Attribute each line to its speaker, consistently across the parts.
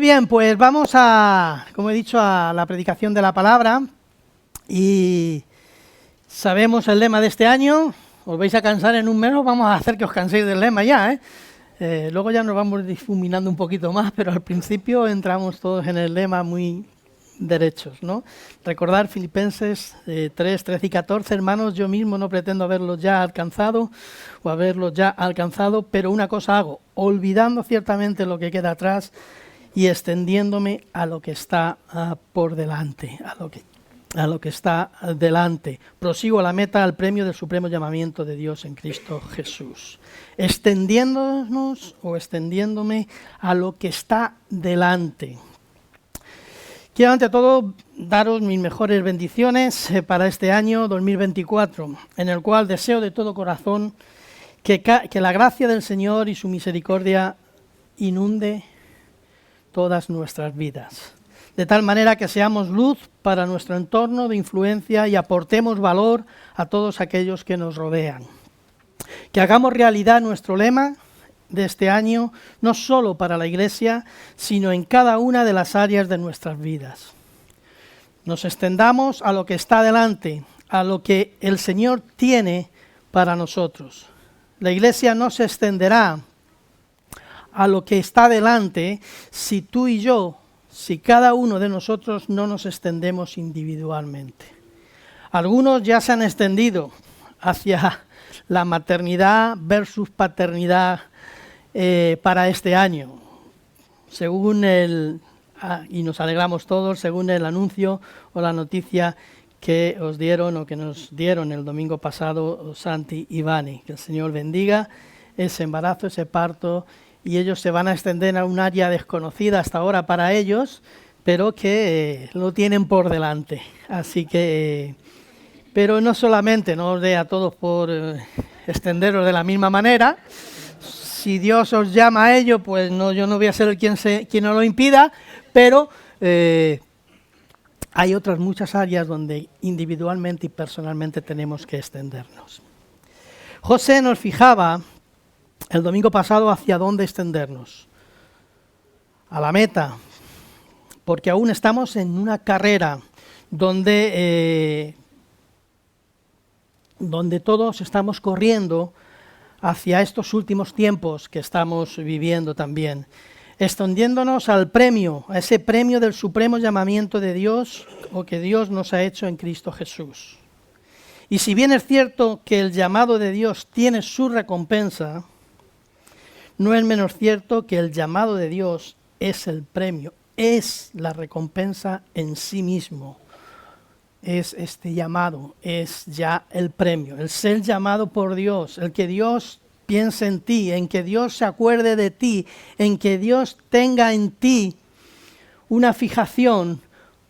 Speaker 1: bien, pues vamos a, como he dicho, a la predicación de la palabra y sabemos el lema de este año. Os vais a cansar en un mes, vamos a hacer que os canséis del lema ya, luego ya nos vamos difuminando un poquito más, pero al principio entramos todos en el lema muy derechos, ¿no? Recordar Filipenses 3, 13 y 14, hermanos, yo mismo no pretendo haberlos ya alcanzado o haberlos ya alcanzado, pero una cosa hago, olvidando ciertamente lo que queda atrás y extendiéndome a lo que está por delante, a lo que está delante. Prosigo a la meta, al premio del supremo llamamiento de Dios en Cristo Jesús. Extendiéndonos o extendiéndome a lo que está delante. Quiero ante todo daros mis mejores bendiciones para este año 2024, en el cual deseo de todo corazón que la gracia del Señor y su misericordia inunde todas nuestras vidas, de tal manera que seamos luz para nuestro entorno de influencia y aportemos valor a todos aquellos que nos rodean. Que hagamos realidad nuestro lema de este año, no solo para la Iglesia, sino en cada una de las áreas de nuestras vidas. Nos extendamos a lo que está delante, a lo que el Señor tiene para nosotros. La Iglesia no se extenderá a lo que está delante si tú y yo, si cada uno de nosotros no nos extendemos individualmente. Algunos ya se han extendido hacia la maternidad versus paternidad para este año, según y nos alegramos todos, según el anuncio o la noticia que os dieron o que nos dieron el domingo pasado Santi y Vani. Que el Señor bendiga ese embarazo, ese parto, y ellos se van a extender a un área desconocida hasta ahora para ellos, pero que lo tienen por delante. Así que, pero no solamente, no os dé a todos por extenderos de la misma manera. Si Dios os llama a ello, pues no, yo no voy a ser quien no lo impida, pero hay otras muchas áreas donde individualmente y personalmente tenemos que extendernos. José nos fijaba el domingo pasado hacia dónde extendernos, a la meta, porque aún estamos en una carrera donde todos estamos corriendo hacia estos últimos tiempos que estamos viviendo también, extendiéndonos al premio, a ese premio del supremo llamamiento de Dios o que Dios nos ha hecho en Cristo Jesús. Y si bien es cierto que el llamado de Dios tiene su recompensa, no es menos cierto que el llamado de Dios es el premio, es la recompensa en sí mismo. Es este llamado, es ya el premio, el ser llamado por Dios, el que Dios piense en ti, en que Dios se acuerde de ti, en que Dios tenga en ti una fijación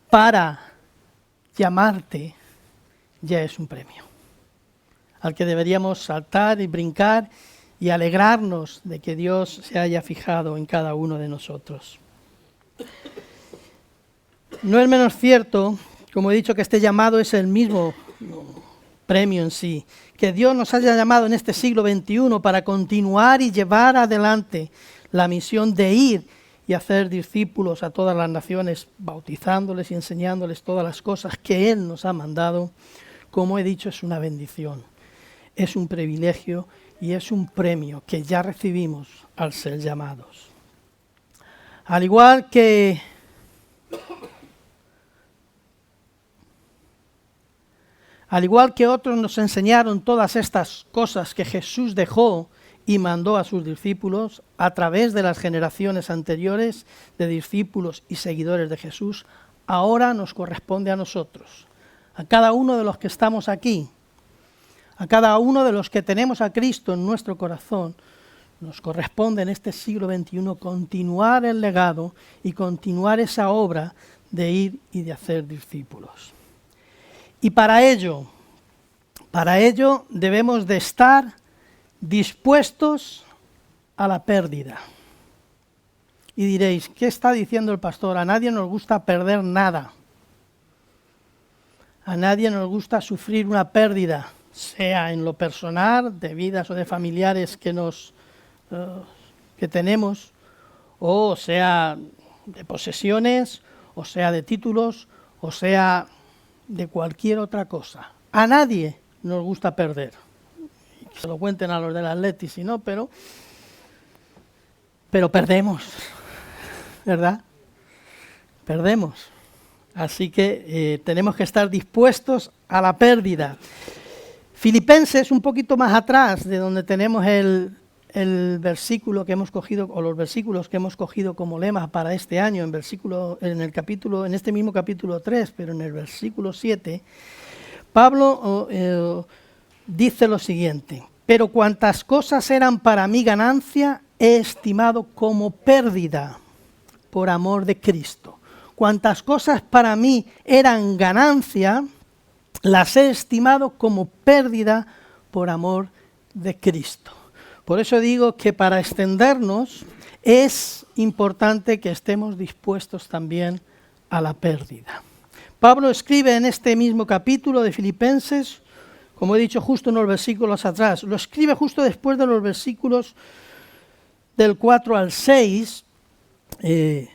Speaker 1: para llamarte, ya es un premio, al que deberíamos saltar y brincar y alegrarnos de que Dios se haya fijado en cada uno de nosotros. No es menos cierto, como he dicho, que este llamado es el mismo premio en sí, que Dios nos haya llamado en este siglo XXI para continuar y llevar adelante la misión de ir y hacer discípulos a todas las naciones, bautizándoles y enseñándoles todas las cosas que Él nos ha mandado. Como he dicho, es una bendición, es un privilegio y es un premio que ya recibimos al ser llamados. Al igual que otros nos enseñaron todas estas cosas que Jesús dejó y mandó a sus discípulos a través de las generaciones anteriores de discípulos y seguidores de Jesús, ahora nos corresponde a nosotros, a cada uno de los que estamos aquí, a cada uno de los que tenemos a Cristo en nuestro corazón, nos corresponde en este siglo XXI continuar el legado y continuar esa obra de ir y de hacer discípulos. Y para ello debemos de estar dispuestos a la pérdida. Y diréis, ¿qué está diciendo el pastor? A nadie nos gusta perder nada. A nadie nos gusta sufrir una pérdida, sea en lo personal, de vidas o de familiares que tenemos, o sea de posesiones, o sea de títulos, o sea de cualquier otra cosa. A nadie nos gusta perder. Que se lo cuenten a los del Atleti, si no, pero perdemos, ¿verdad? Perdemos. Así que tenemos que estar dispuestos a la pérdida. Filipenses, un poquito más atrás de donde tenemos el versículo que hemos cogido, o los versículos que hemos cogido como lema para este año, en este mismo capítulo 3, pero en el versículo 7, Pablo dice lo siguiente: pero cuantas cosas eran para mí ganancia, he estimado como pérdida por amor de Cristo. Cuantas cosas para mí eran ganancia, las he estimado como pérdida por amor de Cristo. Por eso digo que para extendernos es importante que estemos dispuestos también a la pérdida. Pablo escribe en este mismo capítulo de Filipenses, como he dicho justo unos versículos atrás, lo escribe justo después de los versículos del 4 al 6,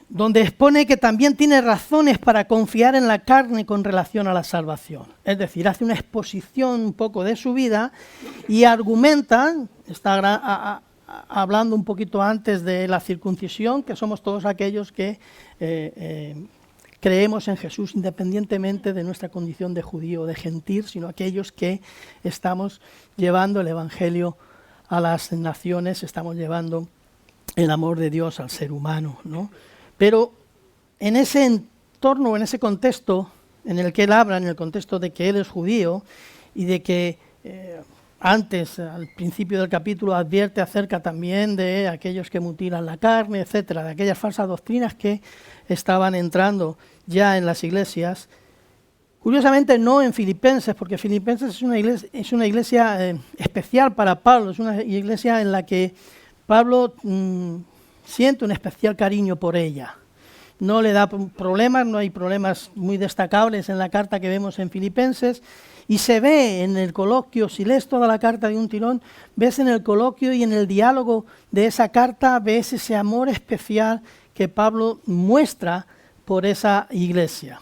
Speaker 1: donde expone que también tiene razones para confiar en la carne con relación a la salvación. Es decir, hace una exposición un poco de su vida y argumenta, está hablando un poquito antes de la circuncisión, que somos todos aquellos que creemos en Jesús independientemente de nuestra condición de judío o de gentil, sino aquellos que estamos llevando el Evangelio a las naciones, estamos llevando el amor de Dios al ser humano, ¿no? Pero en ese entorno, en ese contexto en el que él habla, en el contexto de que él es judío y de que antes, al principio del capítulo, advierte acerca también de aquellos que mutilan la carne, etcétera, de aquellas falsas doctrinas que estaban entrando ya en las iglesias. Curiosamente no en Filipenses, porque Filipenses es una iglesia especial para Pablo, es una iglesia en la que Pablo siente un especial cariño por ella. No le da problemas, no hay problemas muy destacables en la carta que vemos en Filipenses, y se ve en el coloquio, si lees toda la carta de un tirón, ves en el coloquio y en el diálogo de esa carta, ves ese amor especial que Pablo muestra por esa iglesia.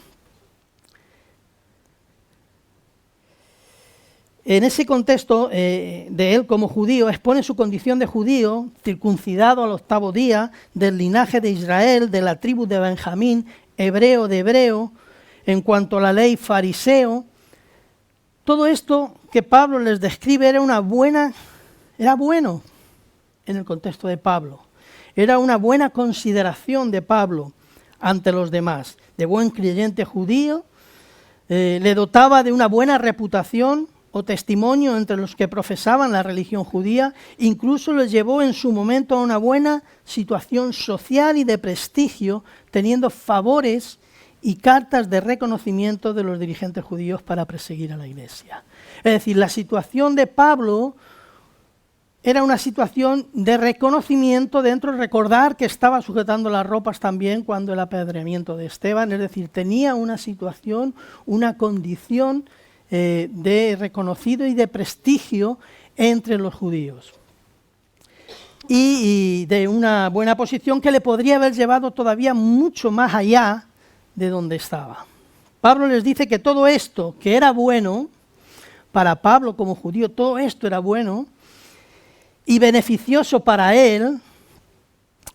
Speaker 1: En ese contexto de él como judío, expone su condición de judío, circuncidado al 8º día, del linaje de Israel, de la tribu de Benjamín, hebreo de hebreo, en cuanto a la ley fariseo. Todo esto que Pablo les describe era bueno en el contexto de Pablo. Era una buena consideración de Pablo ante los demás. De buen creyente judío, le dotaba de una buena reputación o testimonio entre los que profesaban la religión judía, incluso les llevó en su momento a una buena situación social y de prestigio, teniendo favores y cartas de reconocimiento de los dirigentes judíos para perseguir a la iglesia. Es decir, la situación de Pablo era una situación de reconocimiento dentro, recordar que estaba sujetando las ropas también cuando el apedreamiento de Esteban, es decir, tenía una situación, una condición de reconocido y de prestigio entre los judíos. Y de una buena posición que le podría haber llevado todavía mucho más allá de donde estaba. Pablo les dice que todo esto que era bueno, para Pablo como judío, todo esto era bueno y beneficioso para él,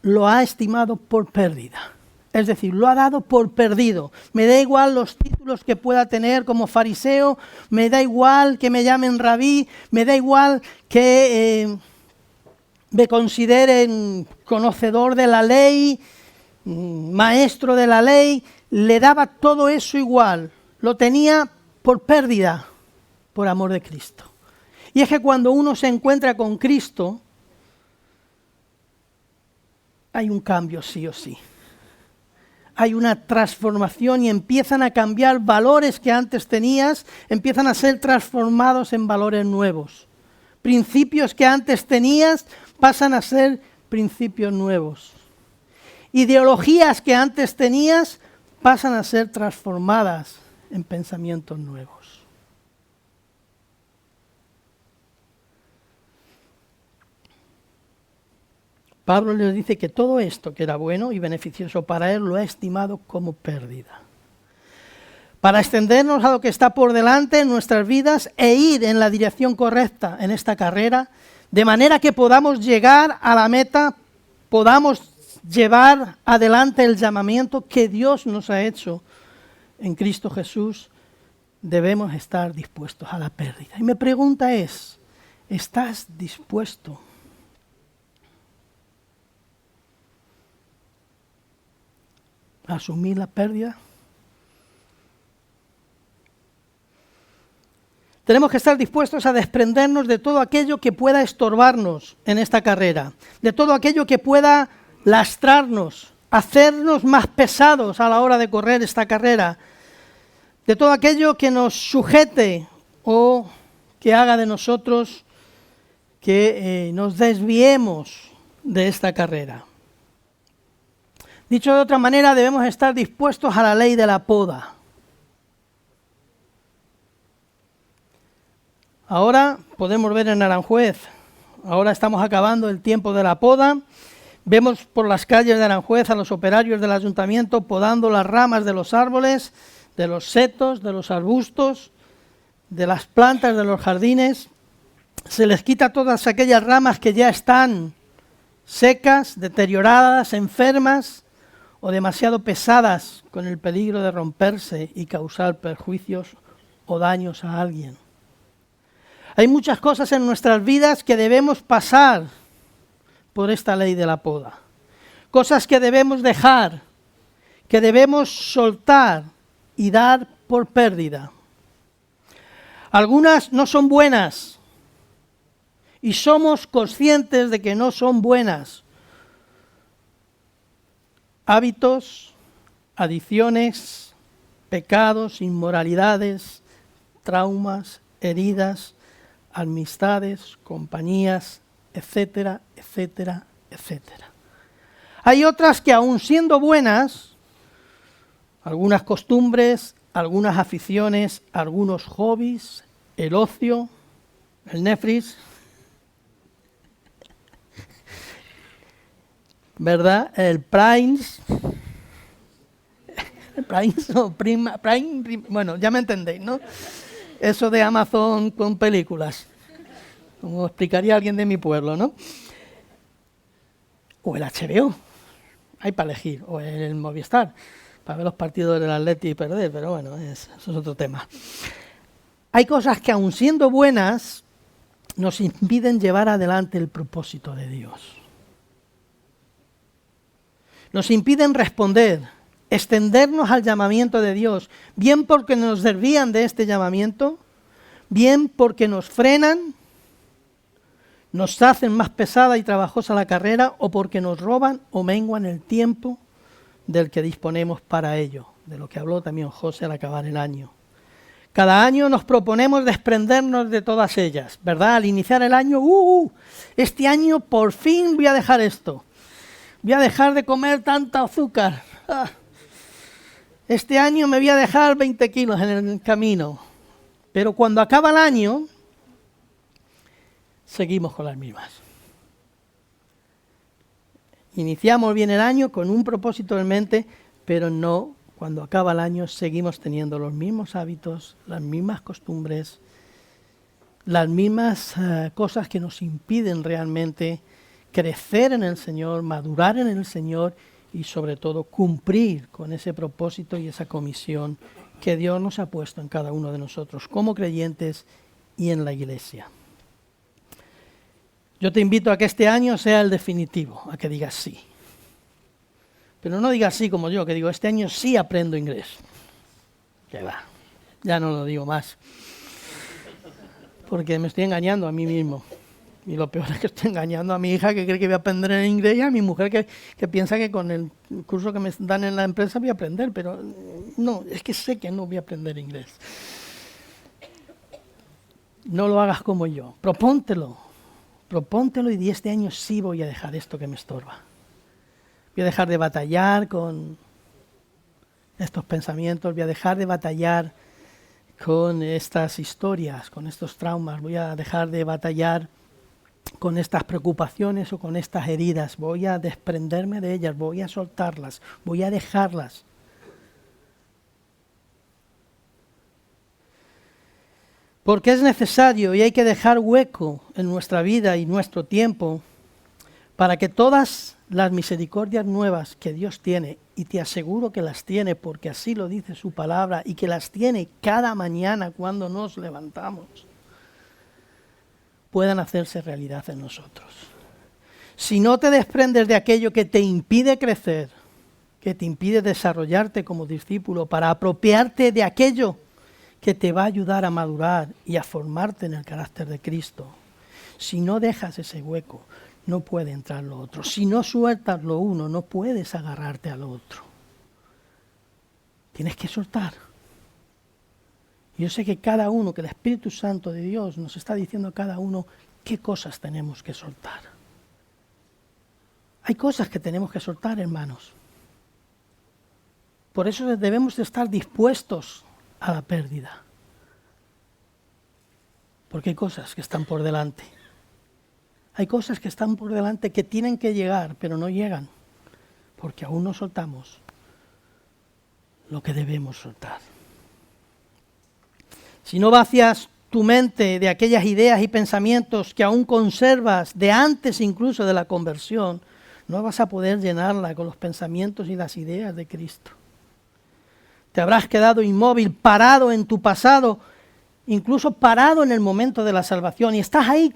Speaker 1: lo ha estimado por pérdida. Es decir, lo ha dado por perdido. Me da igual los títulos que pueda tener como fariseo, me da igual que me llamen rabí, me da igual que me consideren conocedor de la ley, maestro de la ley. Le daba todo eso igual. Lo tenía por pérdida, por amor de Cristo. Y es que cuando uno se encuentra con Cristo, hay un cambio sí o sí. Hay una transformación y empiezan a cambiar valores que antes tenías, empiezan a ser transformados en valores nuevos. Principios que antes tenías pasan a ser principios nuevos. Ideologías que antes tenías pasan a ser transformadas en pensamientos nuevos. Pablo les dice que todo esto que era bueno y beneficioso para él lo ha estimado como pérdida. Para extendernos a lo que está por delante en nuestras vidas e ir en la dirección correcta en esta carrera, de manera que podamos llegar a la meta, podamos llevar adelante el llamamiento que Dios nos ha hecho en Cristo Jesús, debemos estar dispuestos a la pérdida. Y mi pregunta es, ¿estás dispuesto a asumir la pérdida? Tenemos que estar dispuestos a desprendernos de todo aquello que pueda estorbarnos en esta carrera, de todo aquello que pueda lastrarnos, hacernos más pesados a la hora de correr esta carrera, de todo aquello que nos sujete o que haga de nosotros que nos desviemos de esta carrera. Dicho de otra manera, debemos estar dispuestos a la ley de la poda. Ahora podemos ver en Aranjuez, ahora estamos acabando el tiempo de la poda, vemos por las calles de Aranjuez a los operarios del ayuntamiento podando las ramas de los árboles, de los setos, de los arbustos, de las plantas de los jardines. Se les quita todas aquellas ramas que ya están secas, deterioradas, enfermas o demasiado pesadas con el peligro de romperse y causar perjuicios o daños a alguien. Hay muchas cosas en nuestras vidas que debemos pasar por esta ley de la poda. Cosas que debemos dejar, que debemos soltar y dar por pérdida. Algunas no son buenas y somos conscientes de que no son buenas. Hábitos, adicciones, pecados, inmoralidades, traumas, heridas, amistades, compañías, etcétera, etcétera, etcétera. Hay otras que aun siendo buenas, algunas costumbres, algunas aficiones, algunos hobbies, el ocio, el Netflix, ¿verdad? El Prime, bueno, ya me entendéis, ¿no? Eso de Amazon con películas, como explicaría alguien de mi pueblo, ¿no? O el HBO, hay para elegir, o el Movistar, para ver los partidos del Atleti y perder, pero bueno, eso es otro tema. Hay cosas que aun siendo buenas, nos impiden llevar adelante el propósito de Dios. Nos impiden responder, extendernos al llamamiento de Dios, bien porque nos desvían de este llamamiento, bien porque nos frenan, nos hacen más pesada y trabajosa la carrera, o porque nos roban o menguan el tiempo del que disponemos para ello, de lo que habló también José al acabar el año. Cada año nos proponemos desprendernos de todas ellas, ¿verdad? Al iniciar el año, este año por fin voy a dejar esto, voy a dejar de comer tanta azúcar, este año me voy a dejar 20 kilos en el camino. Pero cuando acaba el año, seguimos con las mismas. Iniciamos bien el año con un propósito en mente, pero no, cuando acaba el año seguimos teniendo los mismos hábitos, las mismas costumbres, las mismas cosas que nos impiden realmente crecer en el Señor, madurar en el Señor y sobre todo cumplir con ese propósito y esa comisión que Dios nos ha puesto en cada uno de nosotros como creyentes y en la iglesia. Yo te invito a que este año sea el definitivo, a que digas sí. Pero no digas sí como yo, que digo, este año sí aprendo inglés. Que va, ya no lo digo más. Porque me estoy engañando a mí mismo. Y lo peor es que estoy engañando a mi hija que cree que voy a aprender en inglés y a mi mujer que piensa que con el curso que me dan en la empresa voy a aprender, pero no, es que sé que no voy a aprender inglés. No lo hagas como yo, propóntelo y di este año sí voy a dejar esto que me estorba. Voy a dejar de batallar con estos pensamientos, voy a dejar de batallar con estas historias, con estos traumas, voy a dejar de batallar con estas preocupaciones o con estas heridas. Voy a desprenderme de ellas, voy a soltarlas, voy a dejarlas. Porque es necesario y hay que dejar hueco en nuestra vida y nuestro tiempo para que todas las misericordias nuevas que Dios tiene, y te aseguro que las tiene porque así lo dice su palabra, y que las tiene cada mañana cuando nos levantamos, puedan hacerse realidad en nosotros. Si no te desprendes de aquello que te impide crecer, que te impide desarrollarte como discípulo, para apropiarte de aquello que te va a ayudar a madurar y a formarte en el carácter de Cristo, si no dejas ese hueco, no puede entrar lo otro. Si no sueltas lo uno, no puedes agarrarte al otro. Tienes que soltar. Yo sé que cada uno, que el Espíritu Santo de Dios nos está diciendo a cada uno qué cosas tenemos que soltar. Hay cosas que tenemos que soltar, hermanos. Por eso debemos de estar dispuestos a la pérdida. Porque hay cosas que están por delante. Hay cosas que están por delante que tienen que llegar, pero no llegan, porque aún no soltamos lo que debemos soltar. Si no vacías tu mente de aquellas ideas y pensamientos que aún conservas de antes incluso de la conversión, no vas a poder llenarla con los pensamientos y las ideas de Cristo. Te habrás quedado inmóvil, parado en tu pasado, incluso parado en el momento de la salvación, y estás ahí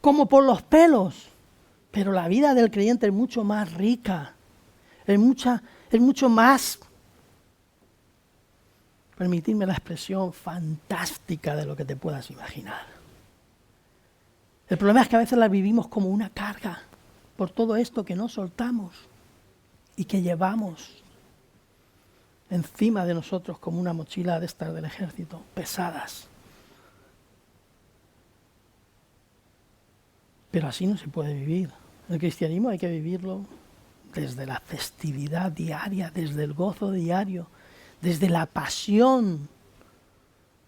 Speaker 1: como por los pelos. Pero la vida del creyente es mucho más rica, es mucho más, permitidme la expresión, fantástica de lo que te puedas imaginar. El problema es que a veces la vivimos como una carga por todo esto que no soltamos y que llevamos encima de nosotros como una mochila de estas del ejército, pesadas. Pero así no se puede vivir. El cristianismo hay que vivirlo desde la festividad diaria, desde el gozo diario, desde la pasión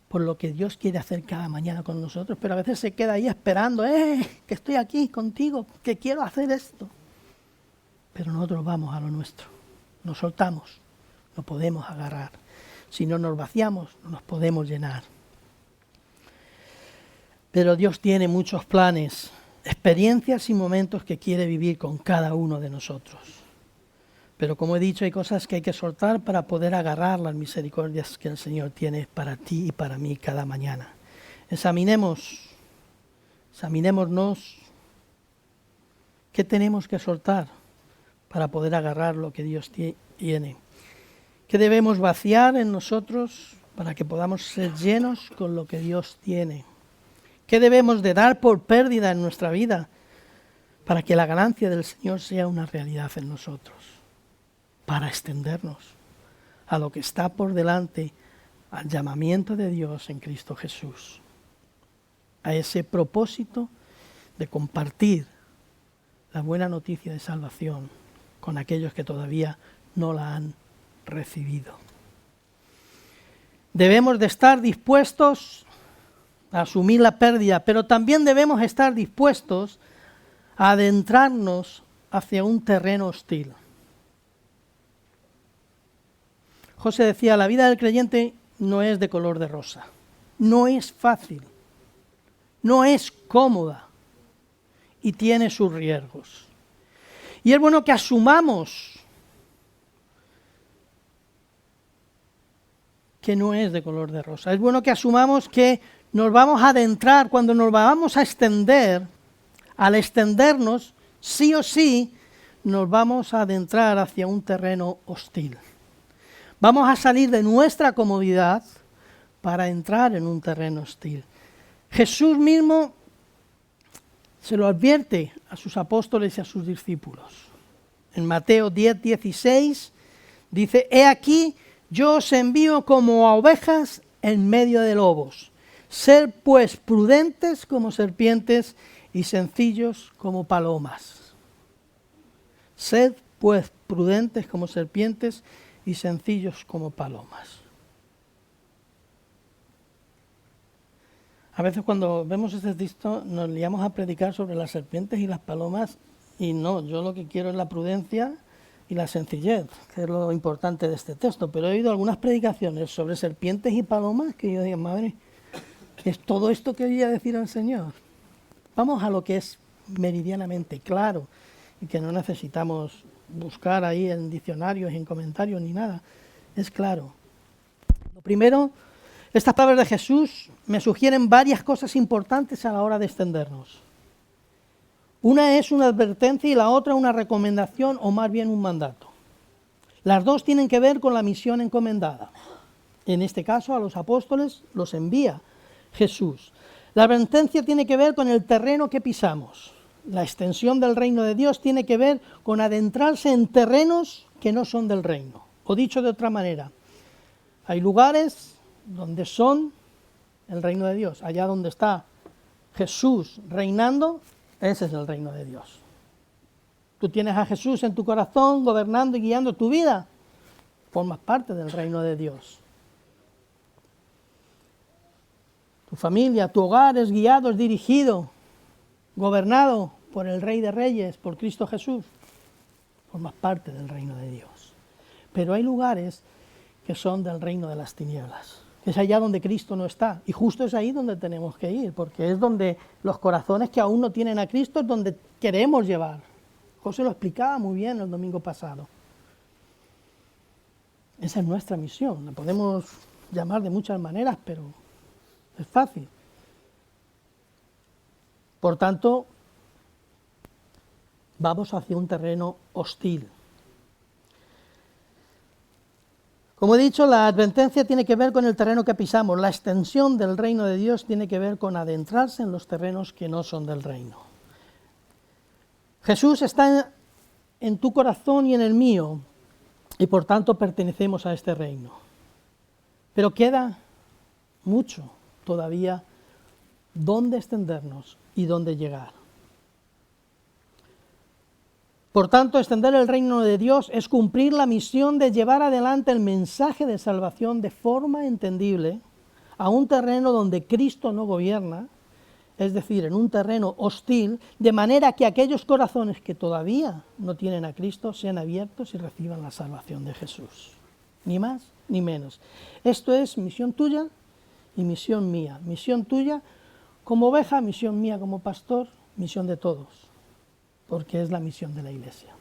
Speaker 1: por lo que Dios quiere hacer cada mañana con nosotros. Pero a veces se queda ahí esperando, que estoy aquí contigo, que quiero hacer esto. Pero nosotros vamos a lo nuestro, nos soltamos, no podemos agarrar. Si no nos vaciamos, no nos podemos llenar. Pero Dios tiene muchos planes, experiencias y momentos que quiere vivir con cada uno de nosotros. Pero como he dicho, hay cosas que hay que soltar para poder agarrar las misericordias que el Señor tiene para ti y para mí cada mañana. Examinémonos qué tenemos que soltar para poder agarrar lo que Dios tiene. ¿Qué debemos vaciar en nosotros para que podamos ser llenos con lo que Dios tiene? ¿Qué debemos de dar por pérdida en nuestra vida para que la ganancia del Señor sea una realidad en nosotros? Para extendernos a lo que está por delante, al llamamiento de Dios en Cristo Jesús. A ese propósito de compartir la buena noticia de salvación con aquellos que todavía no la han recibido. Debemos de estar dispuestos a asumir la pérdida, pero también debemos estar dispuestos a adentrarnos hacia un terreno hostil. José decía, la vida del creyente no es de color de rosa, no es fácil, no es cómoda y tiene sus riesgos. Y es bueno que asumamos que no es de color de rosa. Es bueno que asumamos que nos vamos a adentrar, cuando nos vamos a extender, al extendernos, sí o sí, nos vamos a adentrar hacia un terreno hostil. Vamos a salir de nuestra comodidad para entrar en un terreno hostil. Jesús mismo se lo advierte a sus apóstoles y a sus discípulos. En Mateo 10:16 dice, he aquí, yo os envío como a ovejas en medio de lobos. Sed pues prudentes como serpientes y sencillos como palomas. Sed pues prudentes como serpientes y sencillos como palomas. A veces cuando vemos este texto nos liamos a predicar sobre las serpientes y las palomas y no, yo lo que quiero es la prudencia y la sencillez, que es lo importante de este texto. Pero he oído algunas predicaciones sobre serpientes y palomas que yo digo, madre, ¿es todo esto que oía decir el Señor? Vamos a lo que es meridianamente claro y que no necesitamos buscar ahí en diccionarios, en comentarios ni nada. Es claro. Lo primero, estas palabras de Jesús me sugieren varias cosas importantes a la hora de extendernos. Una es una advertencia y la otra una recomendación o más bien un mandato. Las dos tienen que ver con la misión encomendada. En este caso a los apóstoles los envía Jesús. La advertencia tiene que ver con el terreno que pisamos. La extensión del reino de Dios tiene que ver con adentrarse en terrenos que no son del reino. O dicho de otra manera, hay lugares donde son el reino de Dios. Allá donde está Jesús reinando, ese es el reino de Dios. Tú tienes a Jesús en tu corazón, gobernando y guiando tu vida. Formas parte del reino de Dios. Tu familia, tu hogar es guiado, es dirigido, gobernado por el Rey de Reyes, por Cristo Jesús. Formas parte del reino de Dios. Pero hay lugares que son del reino de las tinieblas. Es allá donde Cristo no está. Y justo es ahí donde tenemos que ir, porque es donde los corazones que aún no tienen a Cristo es donde queremos llevar. José lo explicaba muy bien el domingo pasado. Esa es nuestra misión. La podemos llamar de muchas maneras, pero es fácil. Por tanto, vamos hacia un terreno hostil. Como he dicho, la advertencia tiene que ver con el terreno que pisamos. La extensión del reino de Dios tiene que ver con adentrarse en los terrenos que no son del reino. Jesús está en tu corazón y en el mío, y por tanto pertenecemos a este reino. Pero queda mucho todavía dónde extendernos y dónde llegar. Por tanto, extender el reino de Dios es cumplir la misión de llevar adelante el mensaje de salvación de forma entendible a un terreno donde Cristo no gobierna, es decir, en un terreno hostil, de manera que aquellos corazones que todavía no tienen a Cristo sean abiertos y reciban la salvación de Jesús. Ni más ni menos. Esto es misión tuya y misión mía. Misión tuya como oveja, misión mía como pastor, misión de todos, porque es la misión de la Iglesia.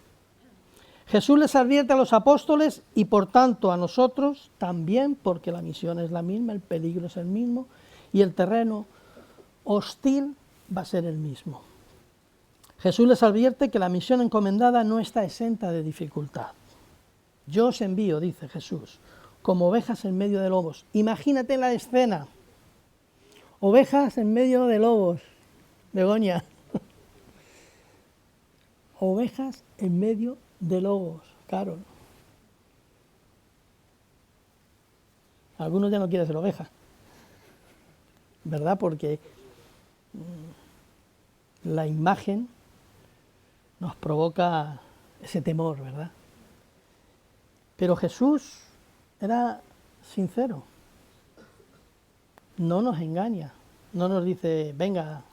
Speaker 1: Jesús les advierte a los apóstoles y por tanto a nosotros también, porque la misión es la misma, el peligro es el mismo y el terreno hostil va a ser el mismo. Jesús les advierte que la misión encomendada no está exenta de dificultad. Yo os envío, dice Jesús, como ovejas en medio de lobos. Imagínate la escena. Ovejas en medio de lobos. Begoña. Ovejas en medio de lobos. Claro. Algunos ya no quieren ser ovejas, ¿verdad? Porque la imagen nos provoca ese temor, ¿verdad? Pero Jesús era sincero. No nos engaña. No nos dice, venga,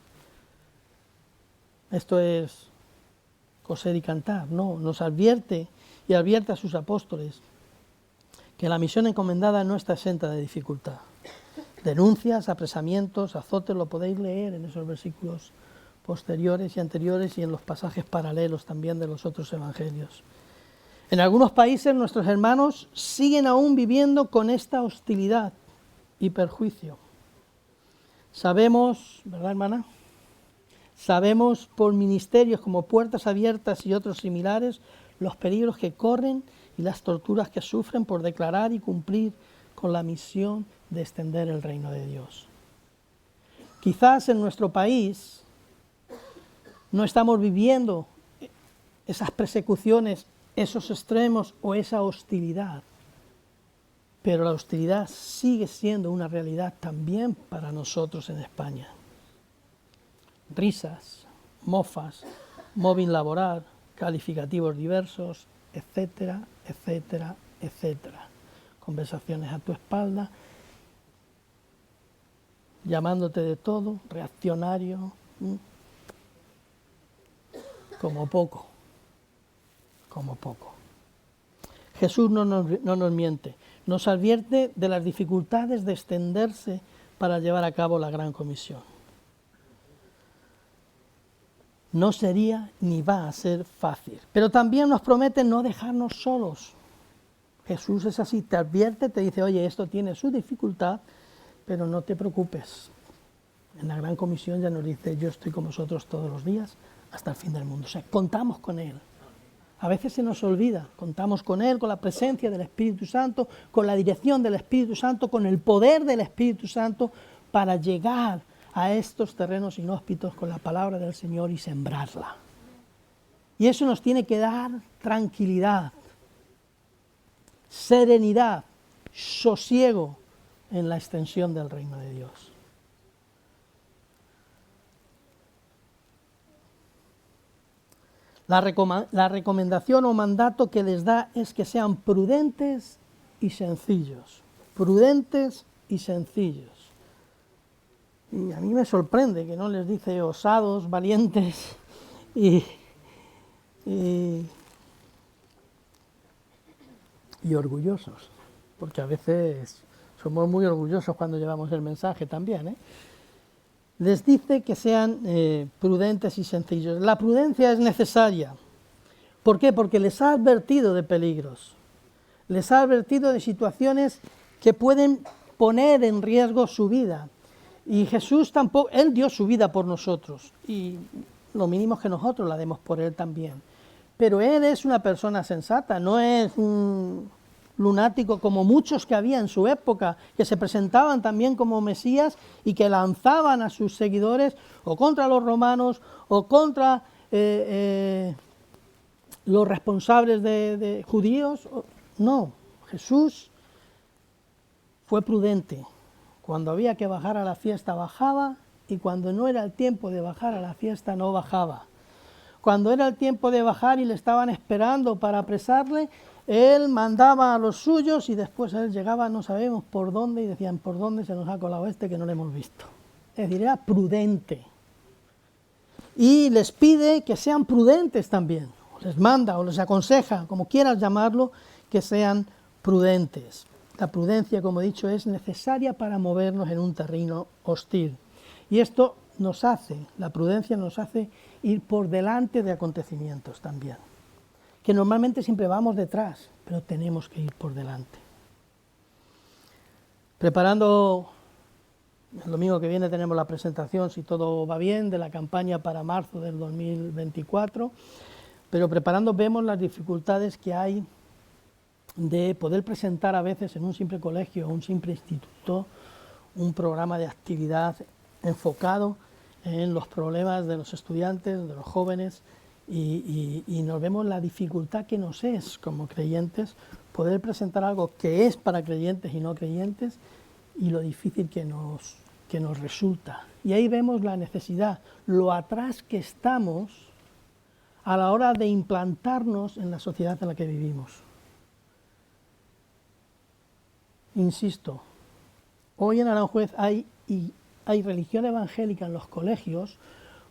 Speaker 1: esto es coser y cantar. No, nos advierte y advierte a sus apóstoles que la misión encomendada no está exenta de dificultad. Denuncias, apresamientos, azotes, lo podéis leer en esos versículos posteriores y anteriores y en los pasajes paralelos también de los otros evangelios. En algunos países nuestros hermanos siguen aún viviendo con esta hostilidad y perjuicio. Sabemos, ¿verdad, hermana? Sabemos por ministerios como Puertas Abiertas y otros similares los peligros que corren y las torturas que sufren por declarar y cumplir con la misión de extender el reino de Dios. Quizás en nuestro país no estamos viviendo esas persecuciones, esos extremos o esa hostilidad, pero la hostilidad sigue siendo una realidad también para nosotros en España. Risas, mofas, móvil laboral, calificativos diversos, etcétera, etcétera, etcétera. Conversaciones a tu espalda. llamándote de todo, reaccionario, como poco. Jesús no nos miente, nos advierte de las dificultades de extenderse para llevar a cabo la gran comisión. No sería ni va a ser fácil, pero también nos promete no dejarnos solos. Jesús es así, te advierte, te dice, oye, esto tiene su dificultad, pero no te preocupes. En la gran comisión ya nos dice, yo estoy con vosotros todos los días hasta el fin del mundo. O sea, contamos con Él. A veces se nos olvida, contamos con Él, con la presencia del Espíritu Santo, con la dirección del Espíritu Santo, con el poder del Espíritu Santo para llegar a estos terrenos inhóspitos con la palabra del Señor y sembrarla. Y eso nos tiene que dar tranquilidad, serenidad, sosiego en la extensión del reino de Dios. La recomendación o mandato que les da es que sean prudentes y sencillos. Prudentes y sencillos. Y a mí me sorprende que no les dice osados, valientes y orgullosos. Porque a veces somos muy orgullosos cuando llevamos el mensaje también, Les dice que sean prudentes y sencillos. La prudencia es necesaria. ¿Por qué? Porque les ha advertido de peligros. Les ha advertido de situaciones que pueden poner en riesgo su vida. Y Jesús tampoco, Él dio su vida por nosotros. Y lo mínimo es que nosotros la demos por Él también. Pero Él es una persona sensata, no es un lunático como muchos que había en su época, que se presentaban también como Mesías y que lanzaban a sus seguidores o contra los romanos o contra los responsables de judíos. No, Jesús fue prudente. Cuando había que bajar a la fiesta bajaba y cuando no era el tiempo de bajar a la fiesta no bajaba. Cuando era el tiempo de bajar y le estaban esperando para apresarle, Él mandaba a los suyos y después Él llegaba, no sabemos por dónde, y decían, ¿por dónde se nos ha colado este que no lo hemos visto? Es decir, era prudente. Y les pide que sean prudentes también. Les manda o les aconseja, como quieras llamarlo, que sean prudentes. La prudencia, como he dicho, es necesaria para movernos en un terreno hostil. Y esto nos hace, la prudencia nos hace ir por delante de acontecimientos también. Que normalmente siempre vamos detrás, pero tenemos que ir por delante. Preparando, el domingo que viene tenemos la presentación, si todo va bien, de la campaña para marzo del 2024, pero preparando vemos las dificultades que hay de poder presentar a veces en un simple colegio o un simple instituto un programa de actividad enfocado en los problemas de los estudiantes, de los jóvenes, y nos vemos la dificultad que nos es como creyentes poder presentar algo que es para creyentes y no creyentes y lo difícil que nos resulta. Y ahí vemos la necesidad, lo atrás que estamos a la hora de implantarnos en la sociedad en la que vivimos. Insisto, hoy en Aranjuez hay religión evangélica en los colegios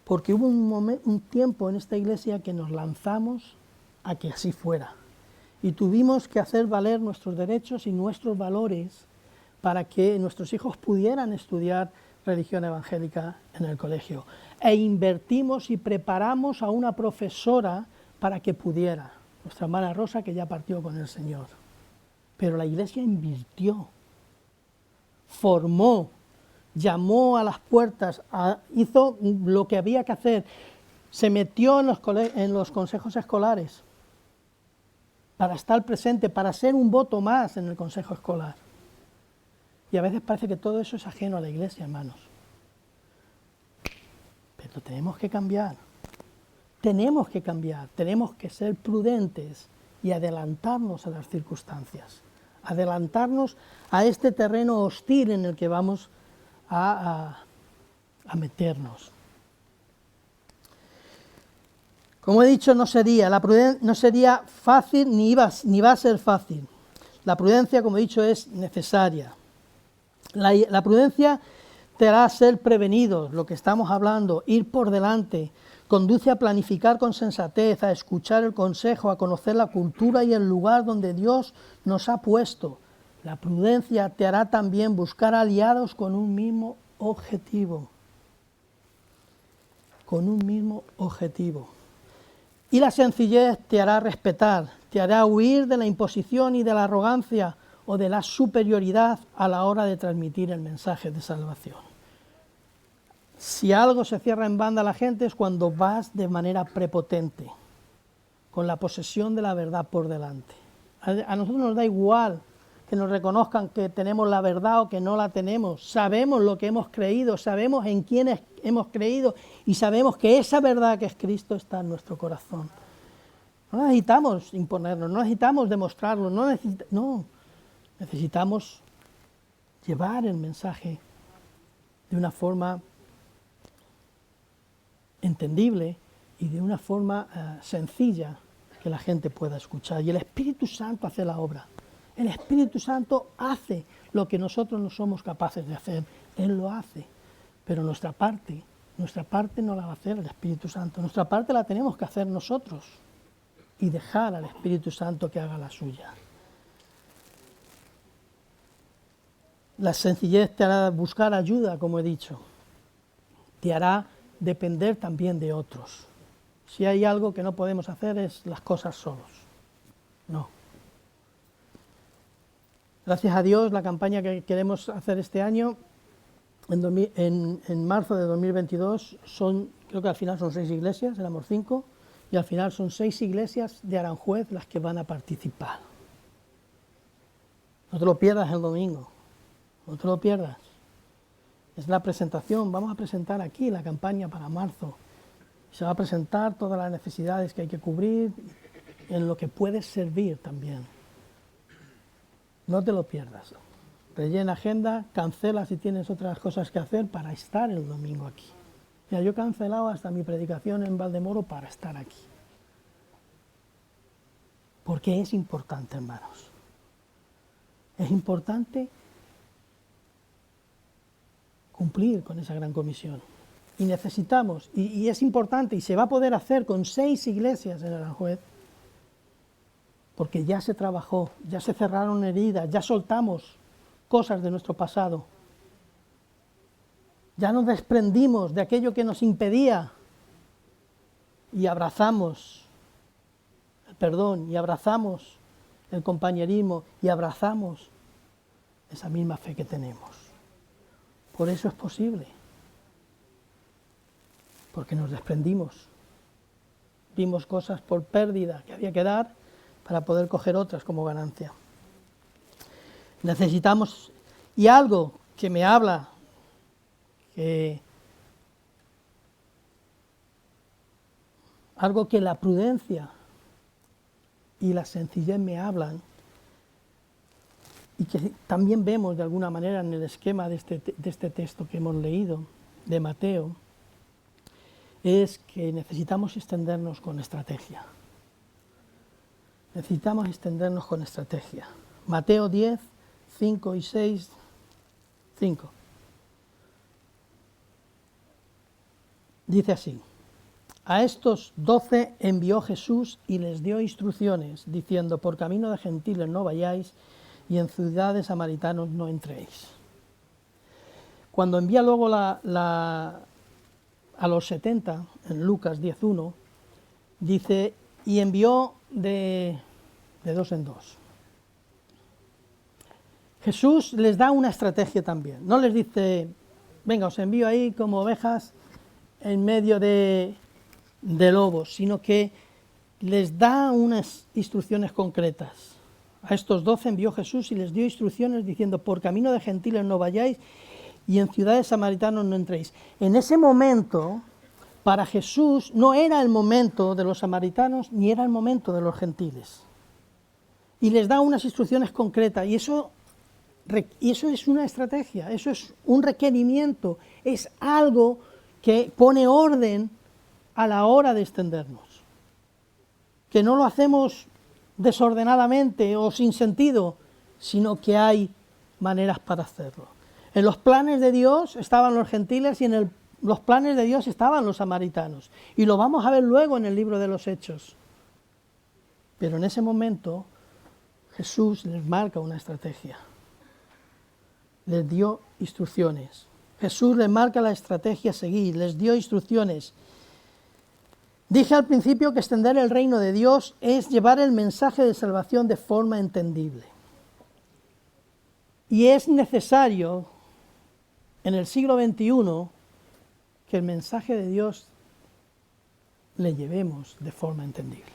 Speaker 1: porque hubo un tiempo en esta iglesia que nos lanzamos a que así fuera y tuvimos que hacer valer nuestros derechos y nuestros valores para que nuestros hijos pudieran estudiar religión evangélica en el colegio. E invertimos y preparamos a una profesora para que pudiera, nuestra hermana Rosa, que ya partió con el Señor. Pero la iglesia invirtió, formó, llamó a las puertas, hizo lo que había que hacer, se metió en los consejos escolares para estar presente, para ser un voto más en el consejo escolar. Y a veces parece que todo eso es ajeno a la iglesia, hermanos. Pero tenemos que cambiar, tenemos que ser prudentes y adelantarnos a las circunstancias, adelantarnos a este terreno hostil en el que vamos a meternos. Como he dicho, no sería fácil ni va a ser fácil. La prudencia, como he dicho, es necesaria. La prudencia te hará ser prevenidos, lo que estamos hablando, ir por delante, conduce a planificar con sensatez, a escuchar el consejo, a conocer la cultura y el lugar donde Dios nos ha puesto. La prudencia te hará también buscar aliados con un mismo objetivo. Con un mismo objetivo. Y la sencillez te hará respetar, te hará huir de la imposición y de la arrogancia o de la superioridad a la hora de transmitir el mensaje de salvación. Si algo se cierra en banda a la gente es cuando vas de manera prepotente, con la posesión de la verdad por delante. A nosotros nos da igual que nos reconozcan que tenemos la verdad o que no la tenemos. Sabemos lo que hemos creído, sabemos en quién hemos creído y sabemos que esa verdad que es Cristo está en nuestro corazón. No necesitamos imponernos, no necesitamos demostrarlo, no, necesitamos llevar el mensaje de una forma entendible y de una forma sencilla que la gente pueda escuchar. Y el Espíritu Santo hace la obra. El Espíritu Santo hace lo que nosotros no somos capaces de hacer. Él lo hace. Pero nuestra parte no la va a hacer el Espíritu Santo. Nuestra parte la tenemos que hacer nosotros y dejar al Espíritu Santo que haga la suya. La sencillez te hará buscar ayuda, como he dicho. Te hará depender también de otros. Si hay algo que no podemos hacer es las cosas solos. No. Gracias a Dios, la campaña que queremos hacer este año, en marzo de 2022, creo que al final son 6 iglesias, éramos 5, y al final son 6 iglesias de Aranjuez las que van a participar. No te lo pierdas el domingo, no te lo pierdas. Es la presentación, vamos a presentar aquí la campaña para marzo. Se va a presentar todas las necesidades que hay que cubrir, en lo que puedes servir también. No te lo pierdas. Rellena agenda, cancela si tienes otras cosas que hacer para estar el domingo aquí. Mira, yo he cancelado hasta mi predicación en Valdemoro para estar aquí. Porque es importante, hermanos. Es importante cumplir con esa gran comisión. Y necesitamos, y es importante, y se va a poder hacer con 6 iglesias en Aranjuez, porque ya se trabajó, ya se cerraron heridas, ya soltamos cosas de nuestro pasado. Ya nos desprendimos de aquello que nos impedía y abrazamos el perdón, y abrazamos el compañerismo, y abrazamos esa misma fe que tenemos. Por eso es posible, porque nos desprendimos. Vimos cosas por pérdida que había que dar para poder coger otras como ganancia. Necesitamos, y algo que me habla, algo que la prudencia y la sencillez me hablan, y que también vemos de alguna manera en el esquema de este texto que hemos leído, de Mateo, es que necesitamos extendernos con estrategia. Necesitamos extendernos con estrategia. Mateo 10, 5 y 6, 5. Dice así: a estos 12 envió Jesús y les dio instrucciones, diciendo: por camino de gentiles no vayáis, y en ciudades samaritanos no entréis. Cuando envía luego a los 70, en Lucas 10.1, dice: y envió de 2 en 2. Jesús les da una estrategia también. No les dice: venga, os envío ahí como ovejas en medio de lobos, sino que les da unas instrucciones concretas. A estos 12 envió Jesús y les dio instrucciones diciendo: por camino de gentiles no vayáis, y en ciudades samaritanos no entréis. En ese momento, para Jesús, no era el momento de los samaritanos ni era el momento de los gentiles. Y les da unas instrucciones concretas, y eso es una estrategia, eso es un requerimiento, es algo que pone orden a la hora de extendernos. Que no lo hacemos desordenadamente o sin sentido, sino que hay maneras para hacerlo. En los planes de Dios estaban los gentiles y en los planes de Dios estaban los samaritanos. Y lo vamos a ver luego en el libro de los Hechos. Pero en ese momento Jesús les marca una estrategia. Les dio instrucciones. Jesús les marca la estrategia a seguir, les dio instrucciones. Dije al principio que extender el reino de Dios es llevar el mensaje de salvación de forma entendible. Y es necesario en el siglo XXI que el mensaje de Dios le llevemos de forma entendible.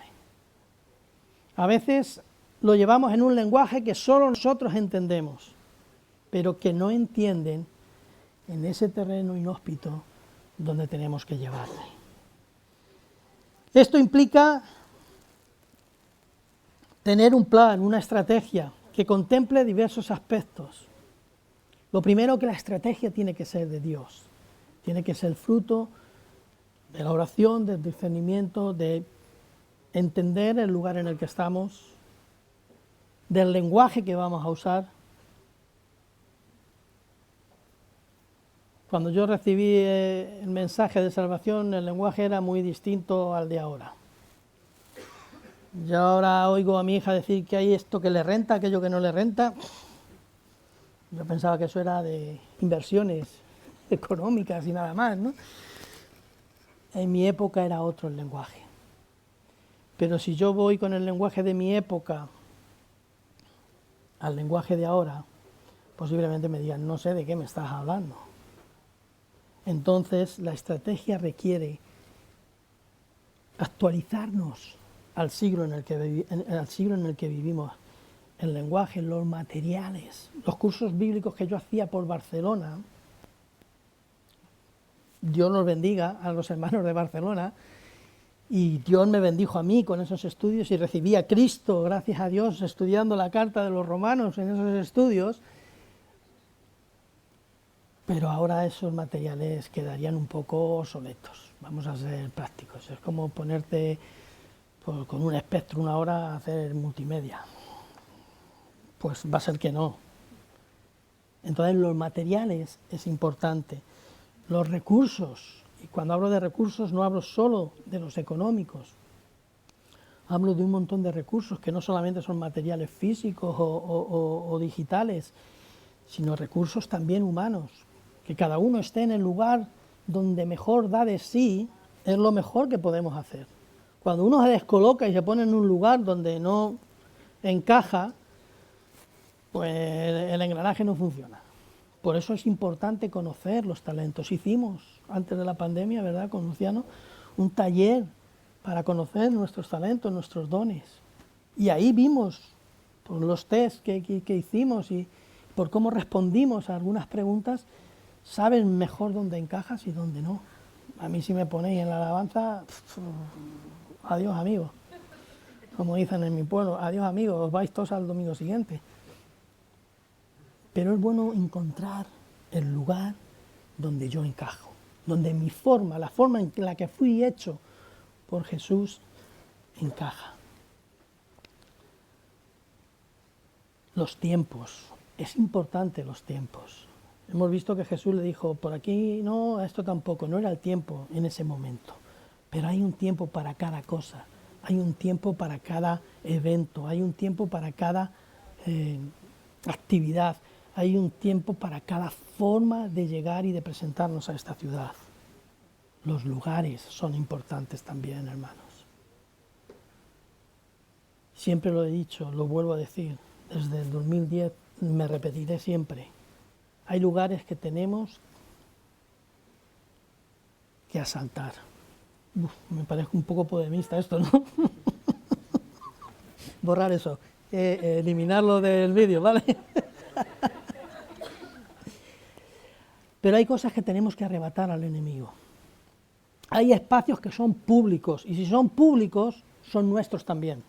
Speaker 1: A veces lo llevamos en un lenguaje que solo nosotros entendemos, pero que no entienden en ese terreno inhóspito donde tenemos que llevarle. Esto implica tener un plan, una estrategia que contemple diversos aspectos. Lo primero, que la estrategia tiene que ser de Dios, tiene que ser fruto de la oración, del discernimiento, de entender el lugar en el que estamos, del lenguaje que vamos a usar. Cuando yo recibí el mensaje de salvación, el lenguaje era muy distinto al de ahora. Yo ahora oigo a mi hija decir que hay esto que le renta, aquello que no le renta. Yo pensaba que eso era de inversiones económicas y nada más, ¿no? En mi época era otro el lenguaje. Pero si yo voy con el lenguaje de mi época al lenguaje de ahora, posiblemente me digan, no sé de qué me estás hablando. Entonces, la estrategia requiere actualizarnos al siglo en el que vivimos, el lenguaje, los materiales, los cursos bíblicos que yo hacía por Barcelona. Dios nos bendiga a los hermanos de Barcelona, y Dios me bendijo a mí con esos estudios y recibí a Cristo, gracias a Dios, estudiando la carta de los romanos en esos estudios. Pero ahora esos materiales quedarían un poco obsoletos, vamos a ser prácticos. Es como ponerte con un espectro una hora a hacer multimedia. Pues va a ser que no. Entonces los materiales es importante. Los recursos, y cuando hablo de recursos no hablo solo de los económicos, hablo de un montón de recursos que no solamente son materiales físicos o digitales, sino recursos también humanos. Que cada uno esté en el lugar donde mejor da de sí, es lo mejor que podemos hacer. Cuando uno se descoloca y se pone en un lugar donde no encaja, pues el engranaje no funciona. Por eso es importante conocer los talentos. Hicimos, antes de la pandemia, ¿verdad?, con Luciano, un taller para conocer nuestros talentos, nuestros dones. Y ahí vimos, por los test que hicimos y por cómo respondimos a algunas preguntas, sabes mejor dónde encajas y dónde no. A mí si me ponéis en la alabanza, adiós amigos, como dicen en mi pueblo, adiós amigos, os vais todos al domingo siguiente. Pero es bueno encontrar el lugar donde yo encajo, donde mi forma, la forma en la que fui hecho por Jesús, encaja. Los tiempos, es importante los tiempos. Hemos visto que Jesús le dijo, por aquí no, esto tampoco, no era el tiempo en ese momento. Pero hay un tiempo para cada cosa, hay un tiempo para cada evento, hay un tiempo para cada actividad, hay un tiempo para cada forma de llegar y de presentarnos a esta ciudad. Los lugares son importantes también, hermanos. Siempre lo he dicho, lo vuelvo a decir, desde el 2010 me repetiré siempre. Hay lugares que tenemos que asaltar. Me parece un poco podemista esto, ¿no? Borrar eso, eliminarlo del vídeo, ¿vale? Pero hay cosas que tenemos que arrebatar al enemigo. Hay espacios que son públicos, y si son públicos, son nuestros también.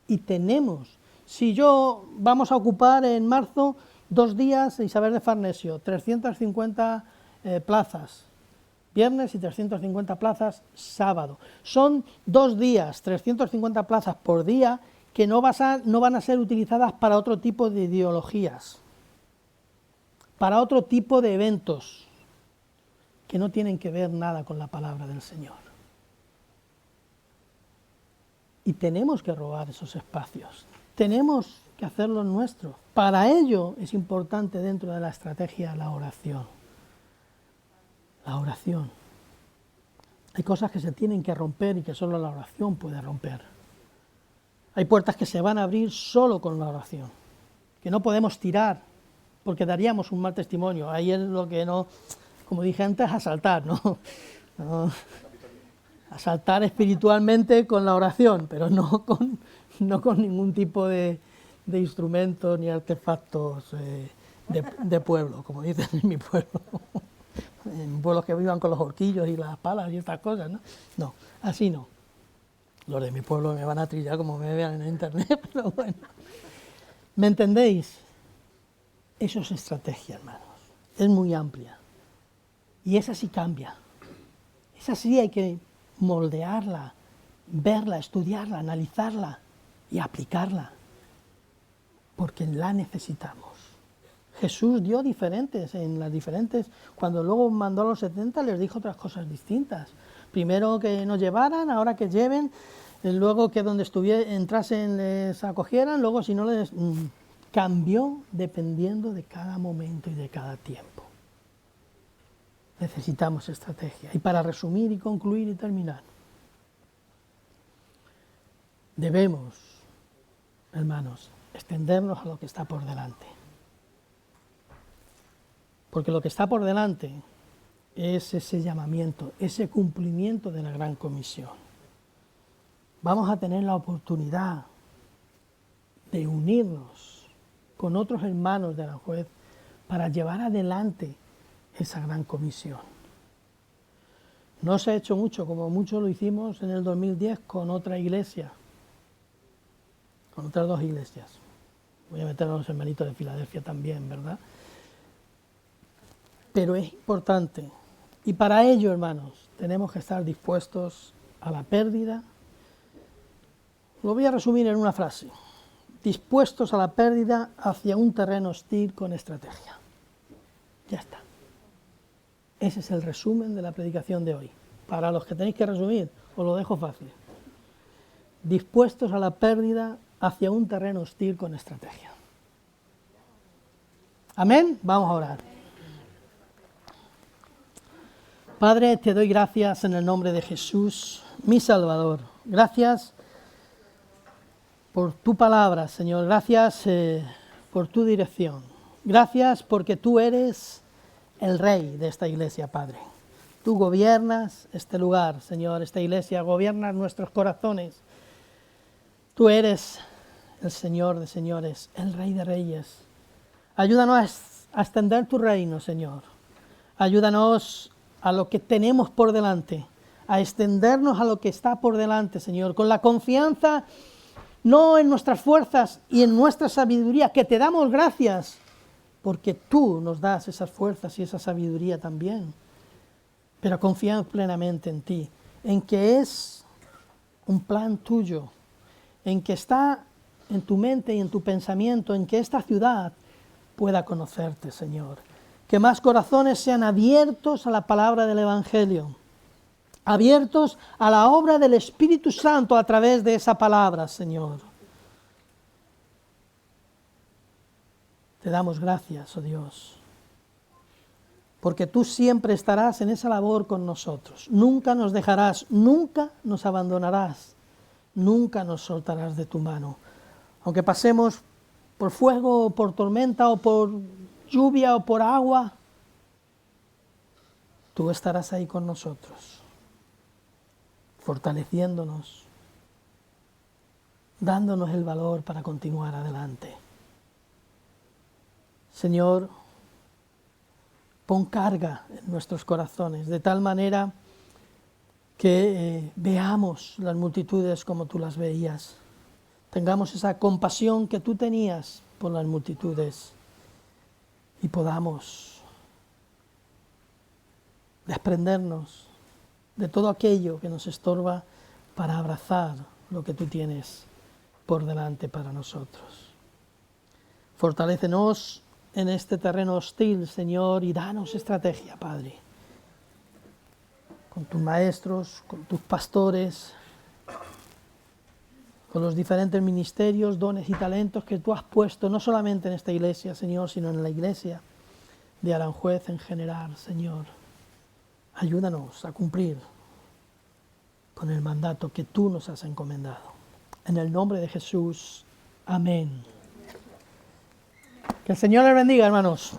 Speaker 1: Y tenemos, si yo vamos a ocupar en marzo 2 días Isabel de Farnesio, 350 plazas, viernes y 350 plazas sábado. Son 2 días, 350 plazas por día, que no van a ser utilizadas para otro tipo de ideologías. para otro tipo de eventos que no tienen que ver nada con la palabra del Señor. Y tenemos que robar esos espacios, tenemos que hacerlo nuestro. Para ello es importante dentro de la estrategia la oración. La oración. Hay cosas que se tienen que romper y que solo la oración puede romper. Hay puertas que se van a abrir solo con la oración, que no podemos tirar, porque daríamos un mal testimonio. Ahí es lo que no, como dije antes, asaltar, ¿no? Asaltar espiritualmente con la oración, pero no con ningún tipo de instrumentos ni artefactos de pueblo, como dicen en mi pueblo. En pueblos que vivan con los horquillos y las palas y estas cosas, ¿no? No, así no. Los de mi pueblo me van a trillar como me vean en internet, pero bueno. ¿Me entendéis? Eso es estrategia, hermanos. Es muy amplia. Y esa sí cambia. Esa sí hay que moldearla, verla, estudiarla, analizarla y aplicarla. Porque la necesitamos. Jesús dio diferentes, cuando luego mandó a los 70 les dijo otras cosas distintas. Primero que nos llevaran, ahora que lleven, luego que donde entrasen les acogieran, luego si no les... cambió dependiendo de cada momento y de cada tiempo. Necesitamos estrategia. Y para resumir y concluir y terminar, debemos, hermanos, extendernos a lo que está por delante. Porque lo que está por delante es ese llamamiento, ese cumplimiento de la gran comisión. Vamos a tener la oportunidad de unirnos con otros hermanos de Aranjuez para llevar adelante esa gran comisión. No se ha hecho mucho, como mucho lo hicimos en el 2010 con otra iglesia, con otras 2 iglesias. Voy a meter a los hermanitos de Filadelfia también, ¿verdad? Pero es importante, y para ello, hermanos, tenemos que estar dispuestos a la pérdida. Lo voy a resumir en una frase: dispuestos a la pérdida hacia un terreno hostil con estrategia. Ya está. Ese es el resumen de la predicación de hoy. Para los que tenéis que resumir, os lo dejo fácil. Dispuestos a la pérdida hacia un terreno hostil con estrategia. Amén. Vamos a orar. Padre, te doy gracias en el nombre de Jesús, mi Salvador. Gracias por tu palabra, Señor. Gracias por tu dirección. Gracias porque tú eres el Rey de esta iglesia, Padre. Tú gobiernas este lugar, Señor, esta iglesia, gobiernas nuestros corazones. Tú eres el Señor de señores, el Rey de reyes. Ayúdanos a extender tu reino, Señor. Ayúdanos a lo que tenemos por delante, a extendernos a lo que está por delante, Señor, con la confianza no en nuestras fuerzas y en nuestra sabiduría, que te damos gracias, porque tú nos das esas fuerzas y esa sabiduría también, pero confiamos plenamente en ti, en que es un plan tuyo, en que está en tu mente y en tu pensamiento, en que esta ciudad pueda conocerte, Señor. Que más corazones sean abiertos a la palabra del Evangelio, abiertos a la obra del Espíritu Santo a través de esa palabra, Señor. Te damos gracias, oh Dios, porque tú siempre estarás en esa labor con nosotros. Nunca nos dejarás, nunca nos abandonarás, nunca nos soltarás de tu mano. Aunque pasemos por fuego, o por tormenta, o por lluvia, o por agua, tú estarás ahí con nosotros, fortaleciéndonos, dándonos el valor para continuar adelante. Señor, pon carga en nuestros corazones, de tal manera que veamos las multitudes como tú las veías. Tengamos esa compasión que tú tenías por las multitudes y podamos desprendernos de todo aquello que nos estorba para abrazar lo que tú tienes por delante para nosotros. Fortalécenos en este terreno hostil, Señor, y danos estrategia, Padre. Con tus maestros, con tus pastores, con los diferentes ministerios, dones y talentos que tú has puesto, no solamente en esta iglesia, Señor, sino en la iglesia de Aranjuez en general, Señor. Ayúdanos a cumplir con el mandato que tú nos has encomendado. En el nombre de Jesús, amén. Que el Señor les bendiga, hermanos.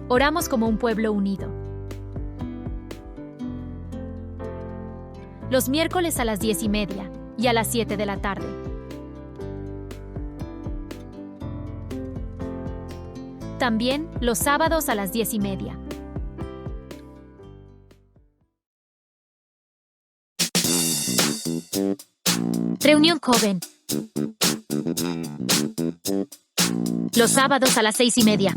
Speaker 2: Oramos como un pueblo unido. Los miércoles a las 10:30 y a las 7 de la tarde. También los sábados a las 10:30. Reunión joven. Los sábados a las 6:30.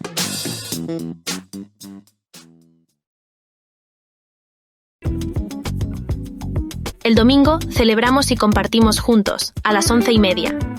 Speaker 2: El domingo celebramos y compartimos juntos a las 11:30.